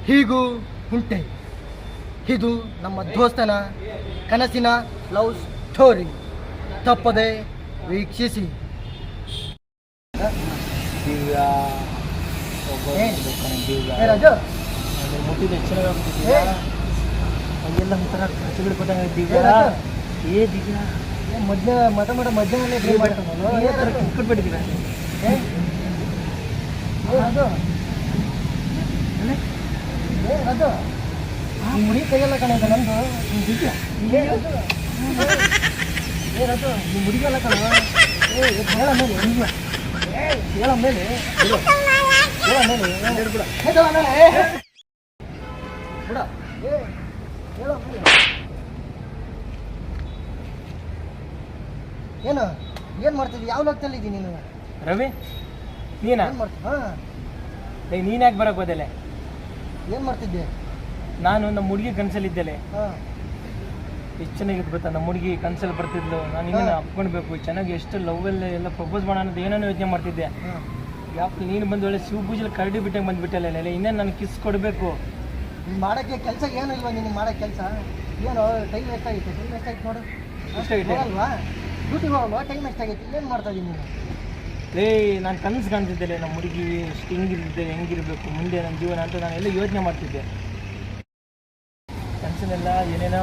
ಹೀಗೂ ಉಂಟೆ. ಇದು ನಮ್ಮ ದೋಸ್ತನ ಕನಸಿನ ಲವ್ ಸ್ಟೋರಿ. ತಪ್ಪದೆ ವೀಕ್ಷಿಸಿ. ದಿವ್ಯಾ ರಾಜು ಮುಟ್ಟಿದ ಎಲ್ಲ ಒಂಥರ ಖರ್ಚುಗಳು ಕೊಟ್ಟಂಗೆ ದಿವ್ಯಾ. ದಿವ್ಯಾ ಮಧ್ಯಾಹ್ನ ಕಿಟ್ಬಿಟ್ಟಿದ್ದೀವಿ. ಅದು ಮುಡಿ ಕೈಯೆಲ್ಲ ಕಾಣುತ್ತೆ ನಮ್ದು. ಅದು ನಿಮ್ಮ ಮುಡಿಗೆಲ್ಲ ಕಾಣ. ಹೇಳ ಮೇಲೆ ಹೇಳ ಮೇಲೆ ಏನು ಏನು ಮಾಡ್ತಿದ್ದಿ? ಯಾವ ಲೋಕದಲ್ಲಿ ಇದ್ದೀನಿ ನೀನು? ರವಿ ನೀನಾ? ಏನು ಮಾಡ್ತಿ? ಹಾಂ, ನೀನು ಯಾಕೆ ಬರೋಕೆ ಹೋದಲೆ? ಏನು ಮಾಡ್ತಿದ್ದೆ? ನಾನು ನಮ್ಮ ಹುಡುಗಿ ಕನಸಲ್ಲಿದ್ದೆಲೆ. ಹಾಂ, ಎಷ್ಟು ಚೆನ್ನಾಗಿತ್ತು ಗೊತ್ತಾ? ನಮ್ಮ ಹುಡುಗಿ ಕನಸಲ್ಲಿ ಬರ್ತಿದ್ಲು. ನಾನು ಇನ್ನೇನು ಅಪ್ಕೊಳ್ಬೇಕು, ಚೆನ್ನಾಗಿ ಎಷ್ಟು ಲವ್ವೆಲ್ಲ ಎಲ್ಲ ಪ್ರಪೋಸ್ ಮಾಡೋಣ ಅಂತ ಏನೇನೋ ಯೋಚನೆ ಮಾಡ್ತಿದ್ದೆ. ಯಾಕೆ ನೀನು ಬಂದು ಒಳ್ಳೆ ಶಿವ ಪೂಜೆಲಿ ಕರಡಿ ಬಿಟ್ಟಂಗೆ ಬಂದುಬಿಟ್ಟಲ್ಲ. ಇನ್ನೇನು ನನಗೆ ಕಿಸ್ ಕೊಡಬೇಕು. ನೀನು ಮಾಡೋಕ್ಕೆ ಕೆಲಸ ಏನು ಇಲ್ವಾ? ನಿನಗೆ ಮಾಡೋ ಕೆಲಸ ಏನು? ಟೈಮ್ ಎಷ್ಟಾಗಿತ್ತು? ಟೈಮ್ ಎಷ್ಟಾಗಿತ್ತು ನೋಡು. ಎಷ್ಟಾಗಿದೆ ಅಲ್ವಾ? ಡ್ಯೂಟಿಗೆ ಹೋಗಲ್ವಾ? ಟೈಮ್ ಎಷ್ಟಾಗೈತಿ? ಏನು ಮಾಡ್ತಾ ಇದ್ದೀನಿ ನೀನು? ನಾನು ಕನಸು ಕಾಣ್ತಿದ್ದೆ ನಮ್ಮ ಹುಡುಗಿ ಎಷ್ಟು ಹಿಂಗಿರುತ್ತೆ, ಹೆಂಗಿರಬೇಕು ಮುಂದೆ ನನ್ನ ಜೀವನ ಅಂತ ನಾನು ಎಲ್ಲ ಯೋಚನೆ ಮಾಡ್ತಿದ್ದೆ. ಕನಸನ್ನೆಲ್ಲ ಏನೇನೋ